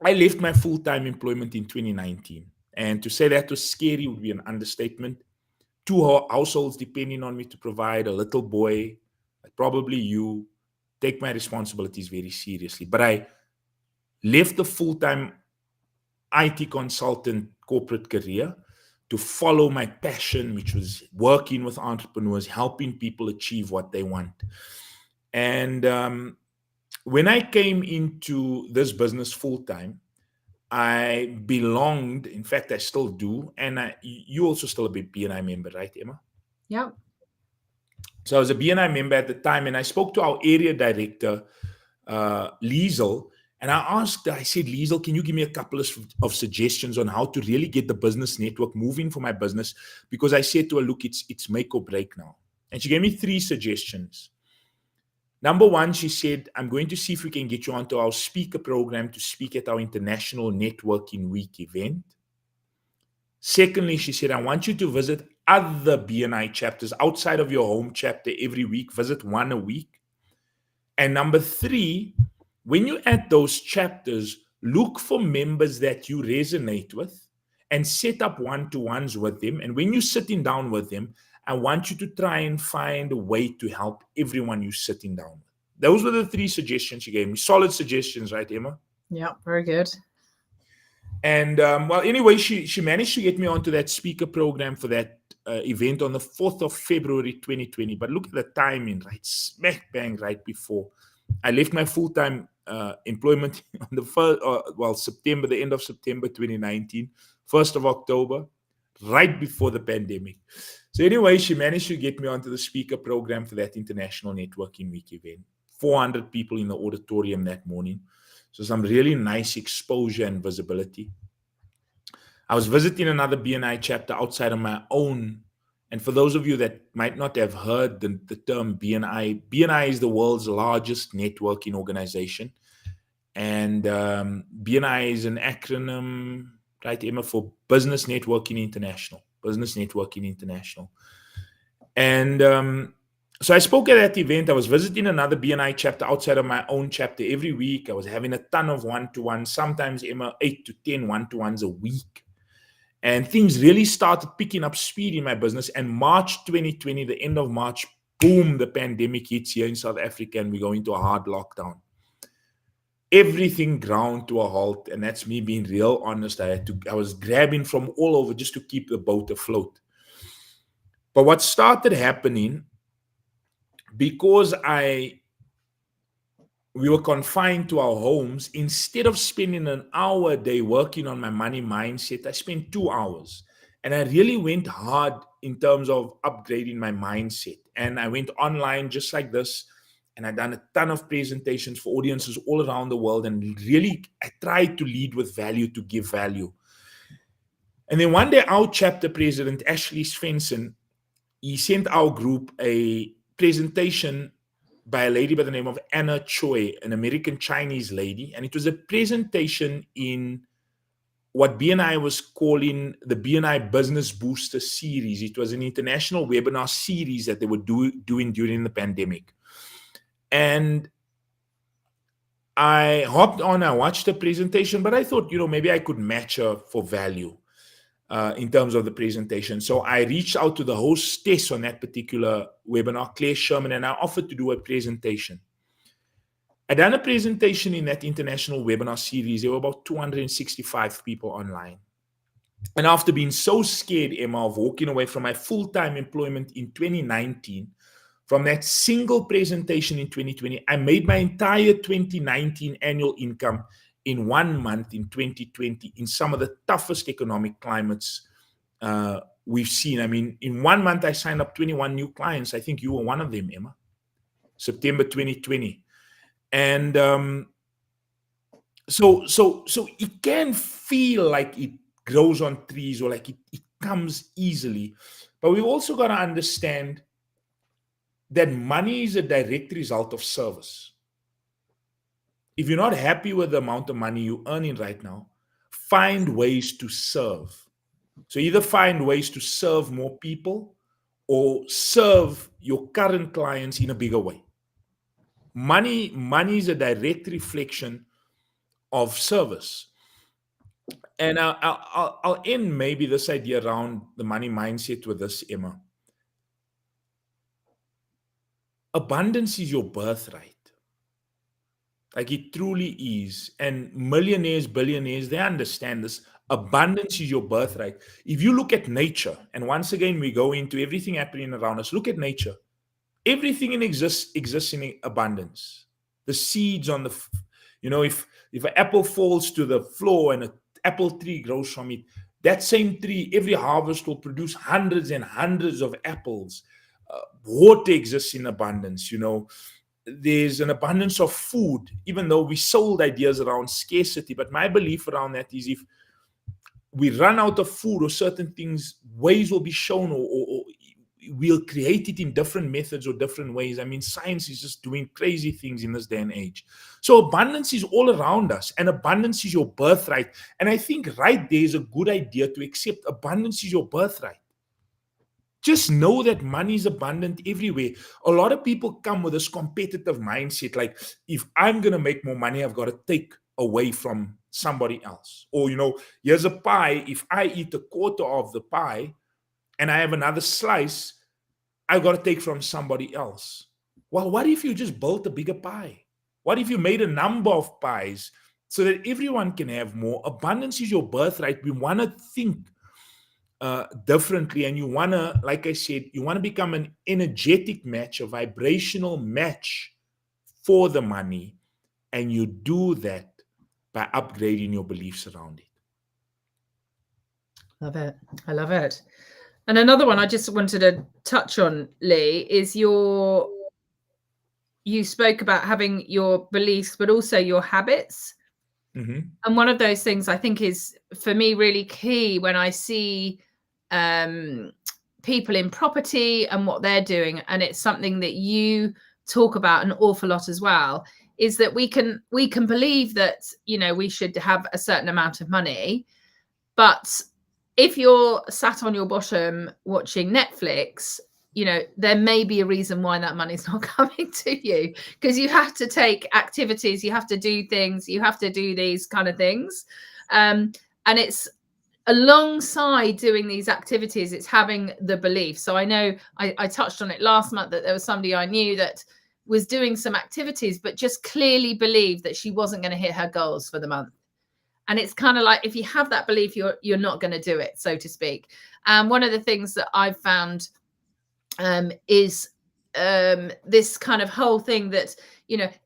I left my full-time employment in 2019. And to say that was scary would be an understatement. 2 households depending on me to provide, a little boy, probably you. Take my responsibilities very seriously. But I left the full-time IT consultant corporate career to follow my passion, which was working with entrepreneurs, helping people achieve what they want. And when I came into this business full-time, I belonged, in fact, I still do. And you also still a BNI member, right, Emma? Yeah. So I was a BNI member at the time, and I spoke to our area director, Liesel, and I said, Liesel, can you give me a couple of suggestions on how to really get the business network moving for my business? Because I said to her, look, it's make or break now. And she gave me 3 suggestions. Number 1, she said, I'm going to see if we can get you onto our speaker program to speak at our International Networking Week event. Secondly, she said, I want you to visit other BNI chapters outside of your home chapter every week. Visit 1 a week. And number 3, when you're at those chapters, look for members that you resonate with and set up one-to-ones with them. And when you're sitting down with them, I want you to try and find a way to help everyone you're sitting down with. Those were the 3 suggestions she gave me. Solid suggestions, right, Emma? Yeah, very good. And well, anyway, she managed to get me onto that speaker program for that event on the 4th of February 2020. But look at the timing, right? Smack bang right before I left my full-time employment on the September, the end of September 2019, 1st of October, right before the pandemic. So anyway, she managed to get me onto the speaker program for that International Networking Week event. 400 people in the auditorium that morning. So some really nice exposure and visibility. I was visiting another BNI chapter outside of my own. And for those of you that might not have heard the term BNI, BNI is the world's largest networking organization. And BNI is an acronym, right, Emma, for Business Networking International. Business Networking International. And so I spoke at that event. I was visiting another BNI chapter outside of my own chapter every week. I was having a ton of one-to-ones, sometimes, Emma, 8 to 10 one-to-ones a week. And things really started picking up speed in my business. And March 2020, the end of March, boom, the pandemic hits here in South Africa and we go into a hard lockdown. everything ground to a halt. And that's me being real honest. I was grabbing from all over just to keep the boat afloat. But what started happening, because we were confined to our homes, instead of spending an hour a day working on my money mindset, I spent 2 hours. And I really went hard in terms of upgrading my mindset. And I went online just like this. And I done a ton of presentations for audiences all around the world. And really, I tried to lead with value, to give value. And then one day, our chapter president, Ashley Svensson, he sent our group a presentation by a lady by the name of Anna Choi, an American Chinese lady. And it was a presentation in what BNI was calling the BNI Business Booster series. It was an international webinar series that they were doing during the pandemic. And I hopped on, I watched the presentation, but I thought, maybe I could match her for value in terms of the presentation. So I reached out to the hostess on that particular webinar, Claire Sherman, and I offered to do a presentation. I done a presentation in that international webinar series. There were about 265 people online. And after being so scared, Emma, of walking away from my full-time employment in 2019, from that single presentation in 2020, I made my entire 2019 annual income in 1 month in 2020 in some of the toughest economic climates we've seen. I mean, in 1 month, I signed up 21 new clients. I think you were one of them, Emma. September 2020. And so it can feel like it grows on trees or like it comes easily. But we've also got to understand that money is a direct result of service. If you're not happy with the amount of money you're earning right now, find ways to serve. So either find ways to serve more people or serve your current clients in a bigger way. Money is a direct reflection of service. And I'll end maybe this idea around the money mindset with this, Emma. Abundance is your birthright. Like it truly is. And millionaires, billionaires, they understand this. Abundance is your birthright. If you look at nature, and once again, we go into everything happening around us, look at nature. Everything exists in abundance. The seeds on the, if an apple falls to the floor and an apple tree grows from it, that same tree, every harvest will produce hundreds and hundreds of apples. Water exists in abundance, There's an abundance of food, even though we sold ideas around scarcity. But my belief around that is if we run out of food or certain things, ways will be shown or we'll create it in different methods or different ways. I mean, science is just doing crazy things in this day and age. So abundance is all around us, and abundance is your birthright. And I think right there is a good idea to accept abundance is your birthright. Just know that money is abundant everywhere. A lot of people come with this competitive mindset, like if I'm going to make more money, I've got to take away from somebody else. Or, here's a pie. If I eat a quarter of the pie and I have another slice, I've got to take from somebody else. Well, what if you just built a bigger pie? What if you made a number of pies so that everyone can have more? Abundance is your birthright. We want to think differently, and you want to, like I said, you want to become an energetic match, a vibrational match for the money, and you do that by upgrading your beliefs around it. Love it. I love it. And another one I just wanted to touch on, Lee, is you spoke about having your beliefs, but also your habits. Mm-hmm. And one of those things I think is, for me, really key when I see people in property and what they're doing, and it's something that you talk about an awful lot as well, is that we can believe that we should have a certain amount of money, but if you're sat on your bottom watching Netflix, there may be a reason why that money's not coming to you, because you have to take activities, you have to do things, you have to do these kind of things, and it's alongside doing these activities, it's having the belief. So I know I touched on it last month that there was somebody I knew that was doing some activities, but just clearly believed that she wasn't going to hit her goals for the month. And it's kind of like, if you have that belief, you're not going to do it, so to speak. And one of the things that I've found is this kind of whole thing that,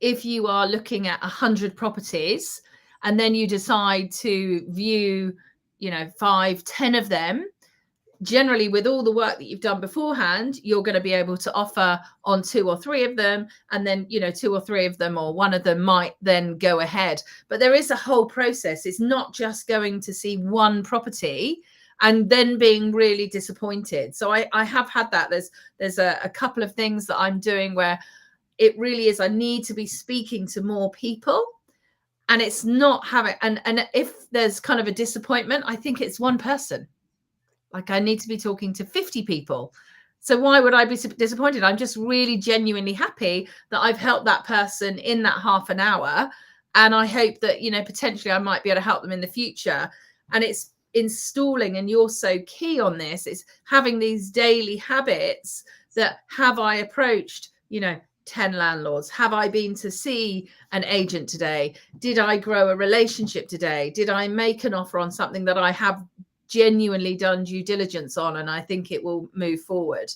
if you are looking at 100 properties and then you decide to view, 5, 10 of them, generally with all the work that you've done beforehand, you're going to be able to offer on 2 or 3 of them, and then 2 or 3 of them or one of them might then go ahead. But there is a whole process. It's not just going to see one property and then being really disappointed. So I have had that. There's a couple of things that I'm doing where it really is, I need to be speaking to more people, and it's not having, and if there's kind of a disappointment, I think it's one person. Like, I need to be talking to 50 people. So why would I be disappointed? I'm just really genuinely happy that I've helped that person in that half an hour. And I hope that, potentially I might be able to help them in the future. And it's installing, and you're so key on this, is having these daily habits that, have I approached, 10 landlords? Have I been to see an agent today? Did I grow a relationship today? Did I make an offer on something that I have genuinely done due diligence on, and I think it will move forward?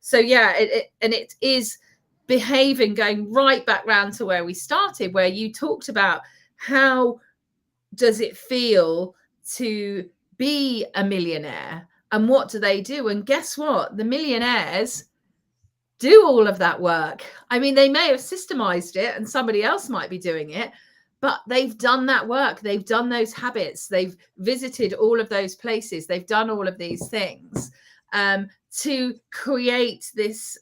So yeah, it is behaving, going right back round to where we started, where you talked about how does it feel to be a millionaire, and what do they do? And guess what? The millionaires do all of that work. I mean, they may have systemized it and somebody else might be doing it, but they've done that work. They've done those habits. They've visited all of those places. They've done all of these things to create this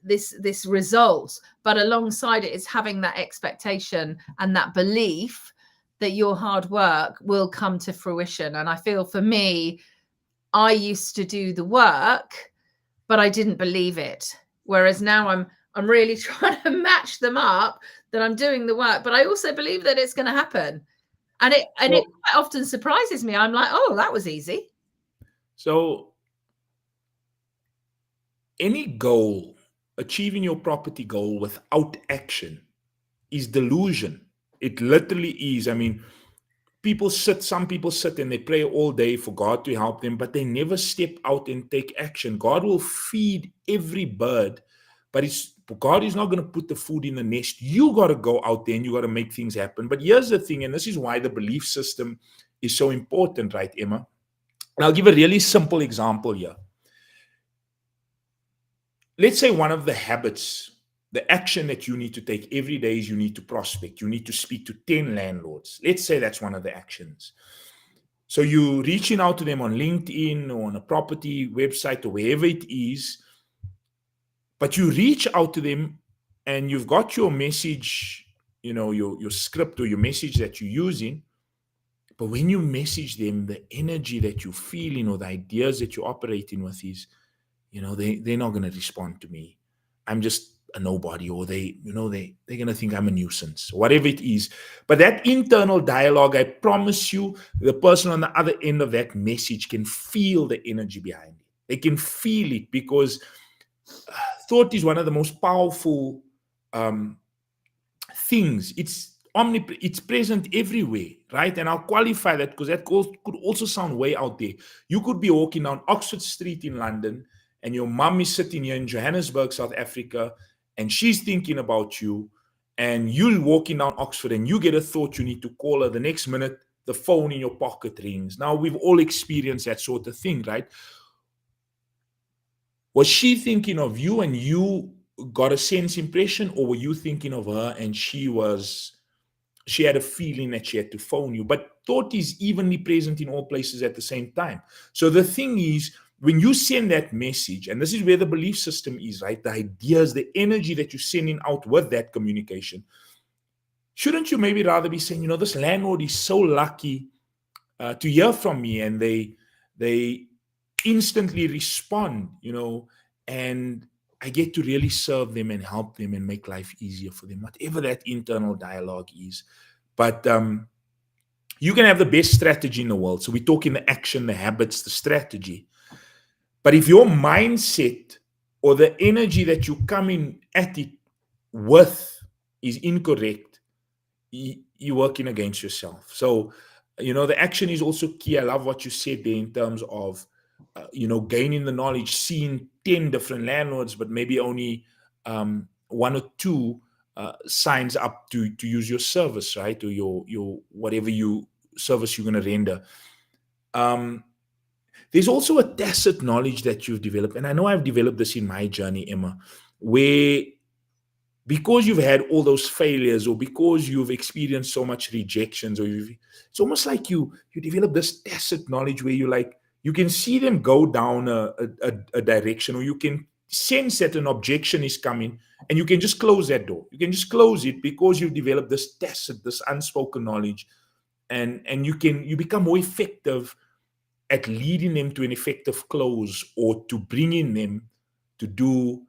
this result. But alongside it is having that expectation and that belief that your hard work will come to fruition. And I feel, for me, I used to do the work, but I didn't believe it. Whereas now I'm really trying to match them up, that I'm doing the work, but I also believe that it's going to happen. And it quite often surprises me. I'm like, oh, that was easy. So any goal, achieving your property goal without action, is delusion. It literally is. I mean, some people sit and they pray all day for God to help them, but they never step out and take action. God will feed every bird, but God is not going to put the food in the nest. You got to go out there and you got to make things happen. But here's the thing, and this is why the belief system is so important, right, Emma? And I'll give a really simple example here. Let's say one of the habits, the action that you need to take every day, is you need to prospect. You need to speak to 10 landlords. Let's say that's one of the actions. So you're reaching out to them on LinkedIn or on a property website or wherever it is, but you reach out to them and you've got your message, your script or your message that you're using. But when you message them, the energy that you're feeling or the ideas that you're operating with is, they're not going to respond to me. I'm just a nobody, or they're going to think I'm a nuisance, whatever it is. But that internal dialogue, I promise you, the person on the other end of that message can feel the energy behind it. They can feel it, because thought is one of the most powerful things. It's present everywhere, right? And I'll qualify that, because that could also sound way out there. You could be walking down Oxford Street in London, and your mum is sitting here in Johannesburg, South Africa, and she's thinking about you, and you're walking down Oxford and you get a thought you need to call her. The next minute, the phone in your pocket rings. Now, we've all experienced that sort of thing, right? Was she thinking of you and you got a sense impression, or were you thinking of her and she had a feeling that she had to phone you? But thought is evenly present in all places at the same time. So the thing is, when you send that message, and this is where the belief system is, right? The ideas, the energy that you're sending out with that communication, shouldn't you maybe rather be saying, this landlord is so lucky to hear from me, and they instantly respond, and I get to really serve them and help them and make life easier for them, whatever that internal dialogue is. But you can have the best strategy in the world. So we're talking the action, the habits, the strategy. But if your mindset or the energy that you come in at it with is incorrect, you're working against yourself. So, the action is also key. I love what you said there in terms of, gaining the knowledge, seeing 10 different landlords, but maybe only one or two signs up to use your service, right? Or your whatever service you're going to render. There's also a tacit knowledge that you've developed. And I know I've developed this in my journey, Emma, where because you've had all those failures, or because you've experienced so much rejections, it's almost like you develop this tacit knowledge where you can see them go down a direction, or you can sense that an objection is coming, and you can just close that door. You can just close it because you've developed this tacit, this unspoken knowledge, and you become more effective at leading them to an effective close, or to bringing them to do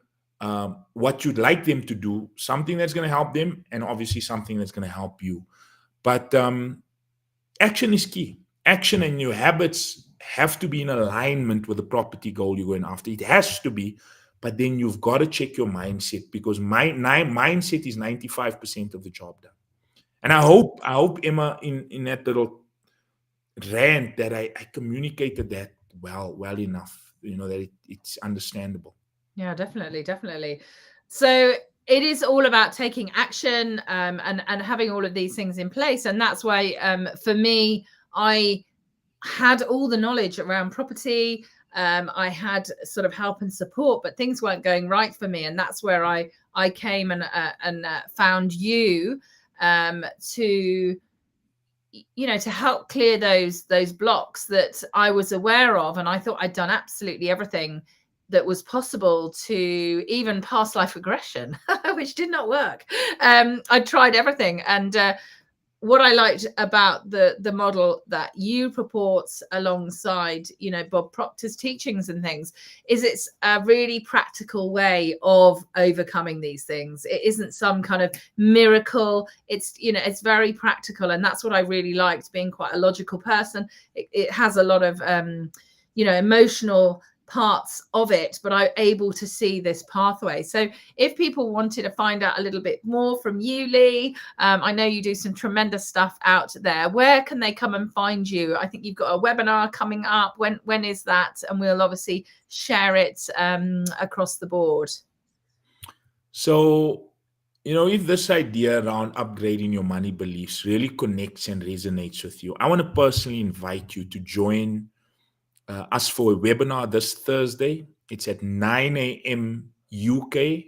what you'd like them to do, something that's going to help them, and obviously something that's going to help you. But action is key. Action and your habits have to be in alignment with the property goal you're going after. It has to be, but then you've got to check your mindset, because mindset is 95% of the job done. And I hope Emma, in that little rant, that I communicated that well enough, that it's understandable. Yeah, definitely. So it is all about taking action, and having all of these things in place. And that's why, for me, I had all the knowledge around property. I had sort of help and support, but things weren't going right for me. And that's where I came and found you, to help clear those blocks that I was aware of. And I thought I'd done absolutely everything that was possible, to even past life regression, which did not work. I tried everything. And what I liked about the model that you purport alongside, Bob Proctor's teachings and things, is it's a really practical way of overcoming these things. It isn't some kind of miracle. It's, it's very practical. And that's what I really liked, being quite a logical person. It has a lot of, emotional parts of it, but I'm able to see this pathway. So if people wanted to find out a little bit more from you, Lee, I know you do some tremendous stuff out there. Where can they come and find you? I think you've got a webinar coming up. When is that? And we'll obviously share it across the board. So, if this idea around upgrading your money beliefs really connects and resonates with you, I want to personally invite you to join us for a webinar this Thursday. It's at 9 a.m. UK.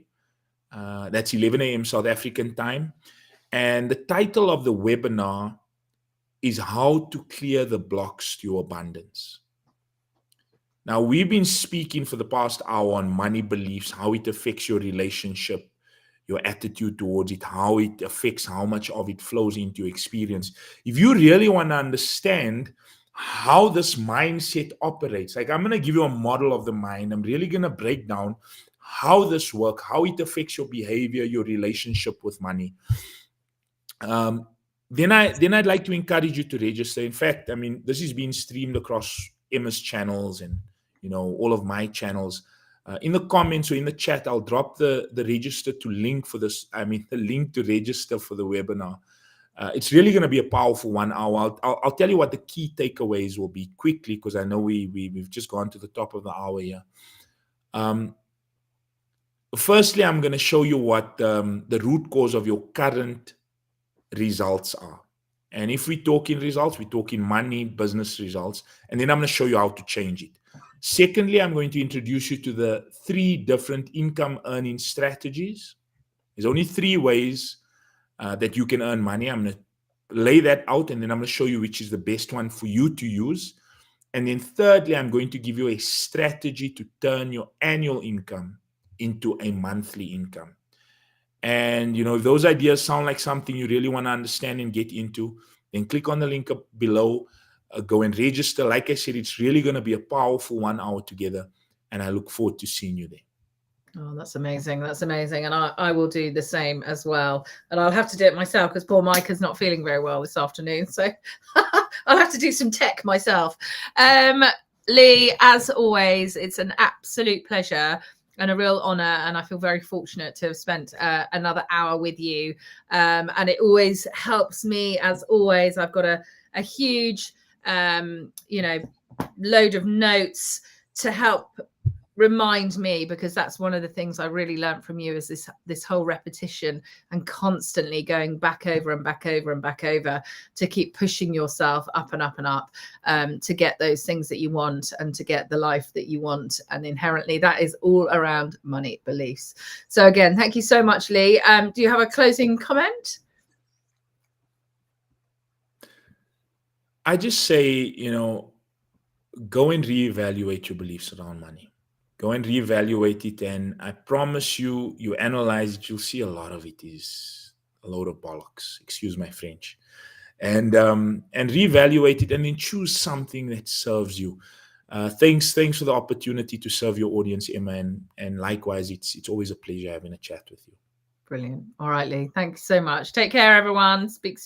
That's 11 a.m. South African time. And the title of the webinar is How to Clear the Blocks to Your Abundance. Now, we've been speaking for the past hour on money beliefs, how it affects your relationship, your attitude towards it, how it affects how much of it flows into your experience. If you really want to understand how this mindset operates, like I'm going to give you a model of the mind. I'm really going to break down how this works, how it affects your behavior, your relationship with money. Then I'd like to encourage you to register. In fact, this is being streamed across Emma's channels and all of my channels. In the comments or in the chat, I'll drop the register to link for this. The link to register for the webinar. It's really going to be a powerful 1 hour. I'll tell you what the key takeaways will be quickly, because I know we've just gone to the top of the hour here. Firstly, I'm going to show you what the root cause of your current results are. And if we talk in results, we talk in money, business results, and then I'm going to show you how to change it. Secondly, I'm going to introduce you to the 3 different income earning strategies. There's only 3 ways that you can earn money. I'm going to lay that out, and then I'm going to show you which is the best one for you to use. And then thirdly, I'm going to give you a strategy to turn your annual income into a monthly income. And, if those ideas sound like something you really want to understand and get into, then click on the link up below, go and register. Like I said, it's really going to be a powerful 1 hour together, and I look forward to seeing you there. Oh, that's amazing. That's amazing. And I will do the same as well. And I'll have to do it myself, because poor Micah's not feeling very well this afternoon. So I'll have to do some tech myself. Lee, as always, it's an absolute pleasure. and a real honor. And I feel very fortunate to have spent another hour with you. And it always helps me, as always. I've got a huge, you know, load of notes to help remind me, because that's one of the things I really learned from you, is this whole repetition and constantly going back over and back over and back over to keep pushing yourself up and up and up, to get those things that you want and to get the life that you want. And inherently that is all around money beliefs. So again, thank you so much, Lee. Do you have a closing comment? I just say, you know, go and reevaluate your beliefs around money. Go and reevaluate it, and I promise you, you analyze it, you'll see a lot of it is a load of bollocks. Excuse my French. And reevaluate it, and then choose something that serves you. Thanks for the opportunity to serve your audience, Emma, and likewise, it's always a pleasure having a chat with you. Brilliant. All right, Lee. Thanks so much. Take care, everyone. Speak soon.